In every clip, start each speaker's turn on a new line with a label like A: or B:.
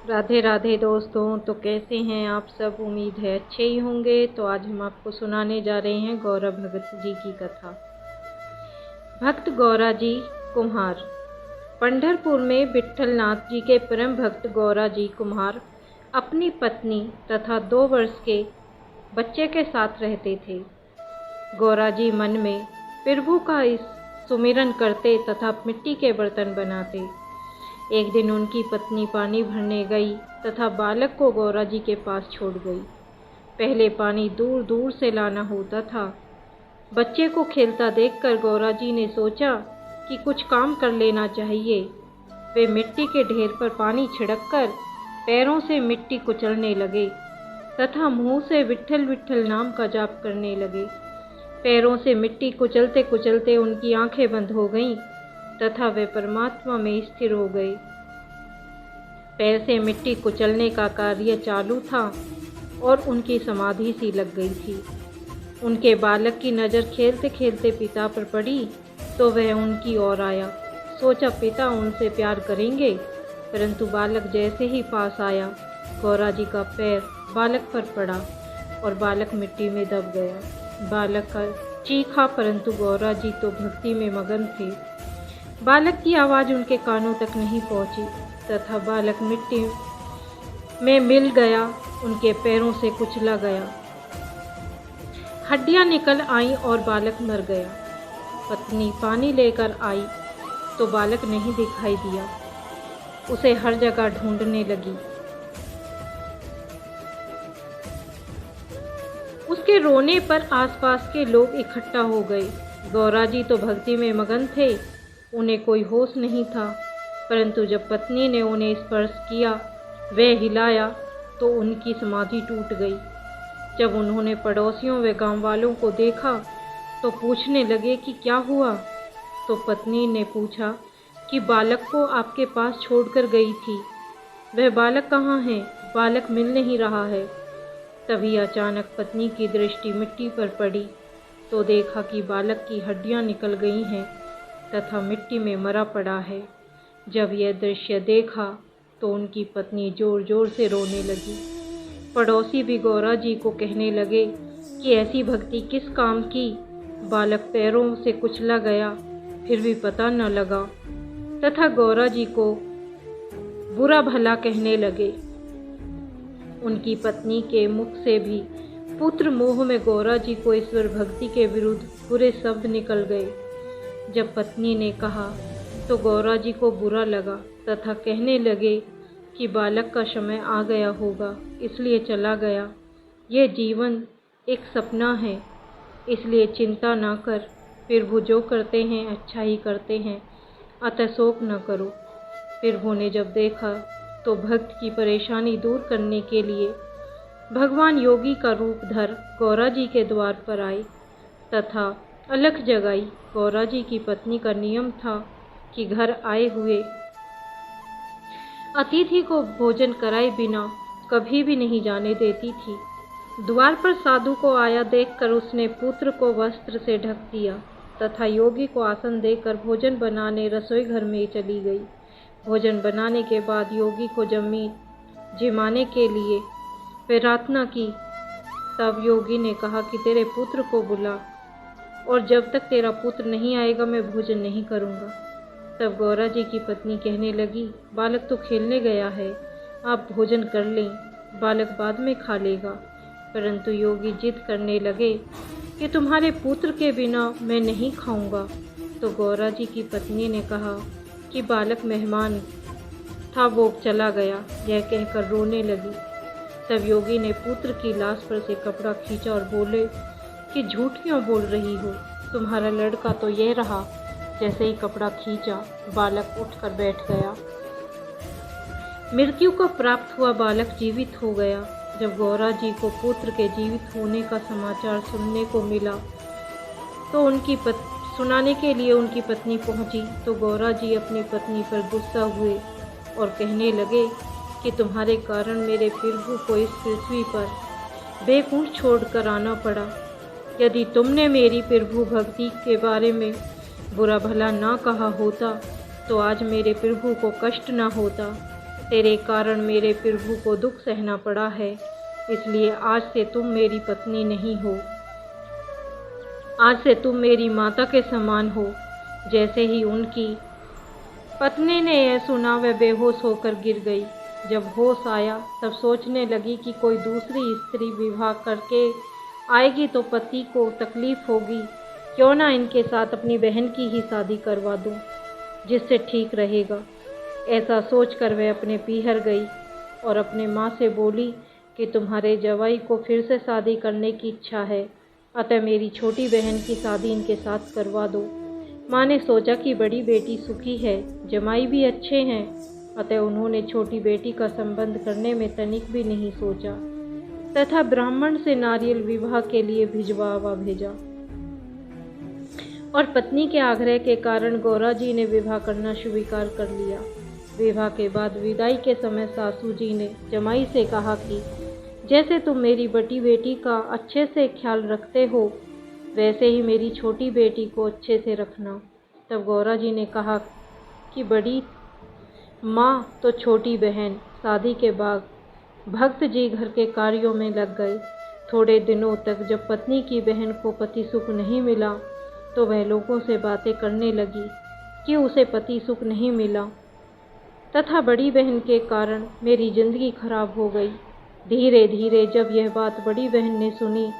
A: राधे राधे दोस्तों। तो कैसे हैं आप सब? उम्मीद है अच्छे ही होंगे। तो आज हम आपको सुनाने जा रहे हैं गौरा भगत जी की कथा। भक्त गौरा जी कुम्हार। पंढरपुर में विट्ठल नाथ जी के परम भक्त गौरा जी कुम्हार अपनी पत्नी तथा 2 वर्ष के बच्चे के साथ रहते थे। गौरा जी मन में प्रभु का इस सुमिरन करते तथा मिट्टी के बर्तन बनाते। एक दिन उनकी पत्नी पानी भरने गई तथा बालक को गौरा जी के पास छोड़ गई। पहले पानी दूर दूर से लाना होता था। बच्चे को खेलता देखकर गौरा जी ने सोचा कि कुछ काम कर लेना चाहिए। वे मिट्टी के ढेर पर पानी छिड़ककर पैरों से मिट्टी कुचलने लगे तथा मुंह से विट्ठल विट्ठल नाम का जाप करने लगे। पैरों से मिट्टी कुचलते कुचलते उनकी आंखें बंद हो गईं तथा वे परमात्मा में स्थिर हो गए। पैर से मिट्टी कुचलने का कार्य चालू था और उनकी समाधि सी लग गई थी। उनके बालक की नज़र खेलते खेलते पिता पर पड़ी तो वह उनकी ओर आया। सोचा पिता उनसे प्यार करेंगे, परंतु बालक जैसे ही पास आया गौरा जी का पैर बालक पर पड़ा और बालक मिट्टी में दब गया। बालक का चीखा, परंतु गौरा जी तो भक्ति में मगन थे। बालक की आवाज़ उनके कानों तक नहीं पहुंची तथा बालक मिट्टी में मिल गया, उनके पैरों से कुचला गया। हड्डियां निकल आईं और बालक मर गया। पत्नी पानी लेकर आई तो बालक नहीं दिखाई दिया। उसे हर जगह ढूंढने लगी। उसके रोने पर आसपास के लोग इकट्ठा हो गए। गौरा जी तो भक्ति में मगन थे, उन्हें कोई होश नहीं था, परंतु जब पत्नी ने उन्हें स्पर्श किया, वह हिलाया तो उनकी समाधि टूट गई। जब उन्होंने पड़ोसियों व गांव वालों को देखा तो पूछने लगे कि क्या हुआ। तो पत्नी ने पूछा कि बालक को आपके पास छोड़कर गई थी, वह बालक कहाँ है? बालक मिल नहीं रहा है। तभी अचानक पत्नी की दृष्टि मिट्टी पर पड़ी तो देखा कि बालक की हड्डियां निकल गई हैं तथा मिट्टी में मरा पड़ा है। जब यह दृश्य देखा तो उनकी पत्नी जोर जोर से रोने लगी। पड़ोसी भी गौरा जी को कहने लगे कि ऐसी भक्ति किस काम की? बालक पैरों से कुचला गया, फिर भी पता न लगा, तथा गौरा जी को बुरा भला कहने लगे। उनकी पत्नी के मुख से भी पुत्र मोह में गौरा जी को ईश्वर भक्ति के विरुद्ध बुरे शब्द निकल गए। जब पत्नी ने कहा तो गौरा जी को बुरा लगा तथा कहने लगे कि बालक का समय आ गया होगा, इसलिए चला गया। यह जीवन एक सपना है, इसलिए चिंता ना कर। प्रभु जो करते हैं अच्छा ही करते हैं, अतः शोक न करो। प्रभु ने जब देखा तो भक्त की परेशानी दूर करने के लिए भगवान योगी का रूप धर गौरा जी के द्वार पर आए तथा अलख जगाई। गौरा जी की पत्नी का नियम था कि घर आए हुए अतिथि को भोजन कराए बिना कभी भी नहीं जाने देती थी। द्वार पर साधु को आया देखकर उसने पुत्र को वस्त्र से ढक दिया तथा योगी को आसन देकर भोजन बनाने रसोई घर में चली गई। भोजन बनाने के बाद योगी को जमीन जिमाने के लिए प्रार्थना की। तब योगी ने कहा कि तेरे पुत्र को बुला, और जब तक तेरा पुत्र नहीं आएगा मैं भोजन नहीं करूँगा। तब गौरा जी की पत्नी कहने लगी, बालक तो खेलने गया है, आप भोजन कर लें, बालक बाद में खा लेगा। परंतु योगी जिद करने लगे कि तुम्हारे पुत्र के बिना मैं नहीं खाऊंगा। तो गौरा जी की पत्नी ने कहा कि बालक मेहमान था, वो चला गया, यह कहकर रोने लगी। तब योगी ने पुत्र की लाश पर से कपड़ा खींचा और बोले कि झूठ क्यों बोल रही हो? तुम्हारा लड़का तो यह रहा। जैसे ही कपड़ा खींचा, बालक उठकर बैठ गया। मृत्यु को प्राप्त हुआ बालक जीवित हो गया। जब गौरा जी को पुत्र के जीवित होने का समाचार सुनने को मिला तो सुनाने के लिए उनकी पत्नी पहुंची। तो गौरा जी अपनी पत्नी पर गुस्सा हुए और कहने लगे कि तुम्हारे कारण मेरे प्रभु को इस पृथ्वी पर बेकुंठ छोड़कर आना पड़ा। यदि तुमने मेरी प्रभु भक्ति के बारे में बुरा भला ना कहा होता तो आज मेरे प्रभु को कष्ट ना होता। तेरे कारण मेरे प्रभु को दुख सहना पड़ा है, इसलिए आज से तुम मेरी पत्नी नहीं हो। आज से तुम मेरी माता के समान हो। जैसे ही उनकी पत्नी ने यह सुना वह बेहोश होकर गिर गई। जब होश आया तब सोचने लगी कि कोई दूसरी स्त्री विवाह करके आएगी तो पति को तकलीफ होगी, क्यों ना इनके साथ अपनी बहन की ही शादी करवा दूं, जिससे ठीक रहेगा। ऐसा सोचकर वह अपने पीहर गई और अपने माँ से बोली कि तुम्हारे जवाई को फिर से शादी करने की इच्छा है, अतः मेरी छोटी बहन की शादी इनके साथ करवा दो। माँ ने सोचा कि बड़ी बेटी सुखी है, जमाई भी अच्छे हैं, अतः उन्होंने छोटी बेटी का संबंध करने में तनिक भी नहीं सोचा तथा ब्राह्मण से नारियल विवाह के लिए भिजवा भेजा। और पत्नी के आग्रह के कारण गौरा जी ने विवाह करना स्वीकार कर लिया। विवाह के बाद विदाई के समय सासू जी ने जमाई से कहा कि जैसे तुम मेरी बड़ी बेटी का अच्छे से ख्याल रखते हो, वैसे ही मेरी छोटी बेटी को अच्छे से रखना। तब गौरा जी ने कहा कि बड़ी माँ तो छोटी बहन। शादी के बाद भक्त जी घर के कार्यों में लग गए। थोड़े दिनों तक जब पत्नी की बहन को पति सुख नहीं मिला तो वह लोगों से बातें करने लगी कि उसे पति सुख नहीं मिला तथा बड़ी बहन के कारण मेरी जिंदगी खराब हो गई। धीरे धीरे जब यह बात बड़ी बहन ने सुनी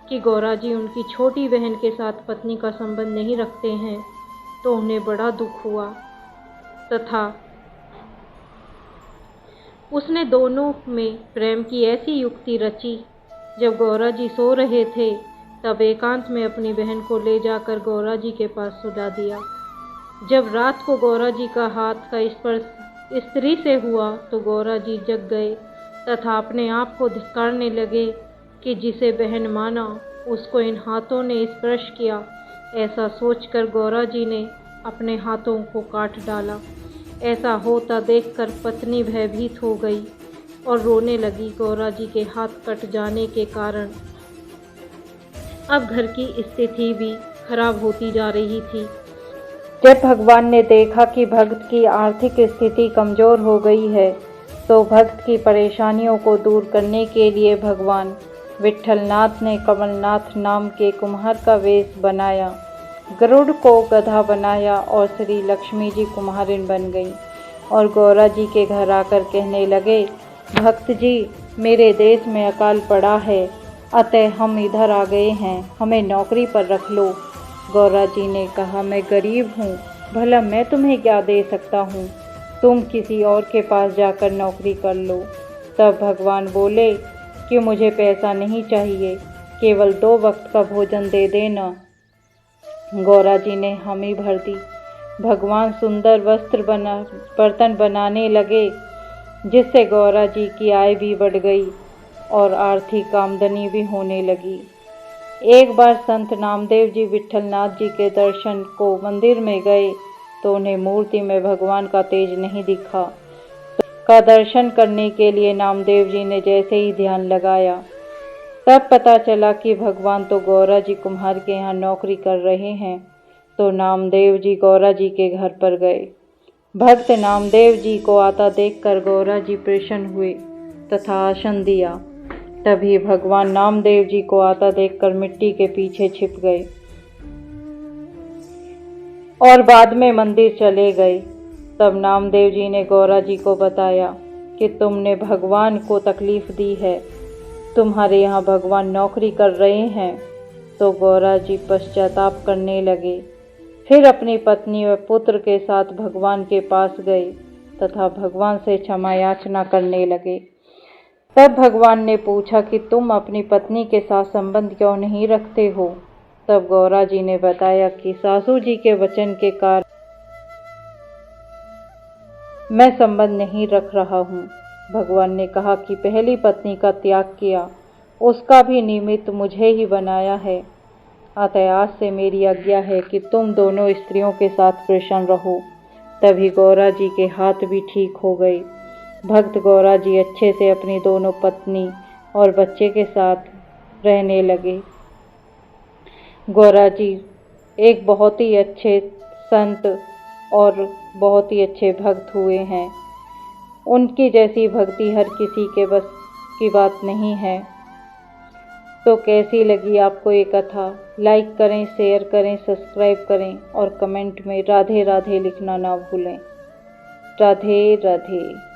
A: कि गौरा जी उनकी छोटी बहन के साथ पत्नी का संबंध नहीं रखते हैं, तो उन्हें बड़ा दुख हुआ तथा उसने दोनों में प्रेम की ऐसी युक्ति रची। जब गौरा जी सो रहे थे तब एकांत में अपनी बहन को ले जाकर गौरा जी के पास सुला दिया। जब रात को गौरा जी का हाथ का स्पर्श स्त्री से हुआ तो गौरा जी जग गए तथा अपने आप को धिक्कारने लगे कि जिसे बहन माना उसको इन हाथों ने स्पर्श किया। ऐसा सोचकर गौरा जी ने अपने हाथों को काट डाला। ऐसा होता देखकर पत्नी भयभीत हो गई और रोने लगी। गौरा जी के हाथ कट जाने के कारण अब घर की स्थिति भी खराब होती जा रही थी। जब भगवान ने देखा कि भक्त की आर्थिक स्थिति कमजोर हो गई है, तो भक्त की परेशानियों को दूर करने के लिए भगवान विट्ठलनाथ ने कमलनाथ नाम के कुम्हार का वेश बनाया, गरुड़ को गधा बनाया और श्री लक्ष्मी जी कुम्हारिन बन गई और गौरा जी के घर आकर कहने लगे, भक्त जी मेरे देश में अकाल पड़ा है, अतः हम इधर आ गए हैं, हमें नौकरी पर रख लो। गौरा जी ने कहा, मैं गरीब हूँ, भला मैं तुम्हें क्या दे सकता हूँ, तुम किसी और के पास जाकर नौकरी कर लो। तब भगवान बोले कि मुझे पैसा नहीं चाहिए, केवल 2 वक्त का भोजन दे देना। गौरा जी ने हामी भर दी। भगवान सुंदर बर्तन बनाने लगे, जिससे गौरा जी की आय भी बढ़ गई और आर्थिक आमदनी भी होने लगी। एक बार संत नामदेव जी विट्ठलनाथ जी के दर्शन को मंदिर में गए तो उन्हें मूर्ति में भगवान का तेज नहीं दिखा। का दर्शन करने के लिए नामदेव जी ने जैसे ही ध्यान लगाया, तब पता चला कि भगवान तो गौरा जी कुम्हार के यहाँ नौकरी कर रहे हैं। तो नामदेव जी गौरा जी के घर पर गए। भक्त नामदेव जी को आता देखकर गौरा जी प्रसन्न हुए तथा आसन दिया। तभी भगवान नामदेव जी को आता देखकर मिट्टी के पीछे छिप गए और बाद में मंदिर चले गए। तब नामदेव जी ने गौरा जी को बताया कि तुमने भगवान को तकलीफ दी है, तुम्हारे यहाँ भगवान नौकरी कर रहे हैं। तो गौरा जी पश्चाताप करने लगे। फिर अपनी पत्नी व पुत्र के साथ भगवान के पास गए तथा भगवान से क्षमा याचना करने लगे। तब भगवान ने पूछा कि तुम अपनी पत्नी के साथ संबंध क्यों नहीं रखते हो। तब गौरा जी ने बताया कि सासू जी के वचन के कारण मैं संबंध नहीं रख रहा हूँ। भगवान ने कहा कि पहली पत्नी का त्याग किया, उसका भी निमित्त मुझे ही बनाया है, अतः आज से मेरी आज्ञा है कि तुम दोनों स्त्रियों के साथ प्रसन्न रहो। तभी गौरा जी के हाथ भी ठीक हो गए। भक्त गौरा जी अच्छे से अपनी दोनों पत्नी और बच्चे के साथ रहने लगे। गौरा जी एक बहुत ही अच्छे संत और बहुत ही अच्छे भक्त हुए हैं। उनकी जैसी भक्ति हर किसी के बस की बात नहीं है। तो कैसी लगी आपको ये कथा? लाइक करें, शेयर करें, सब्सक्राइब करें और कमेंट में राधे राधे लिखना ना भूलें। राधे राधे।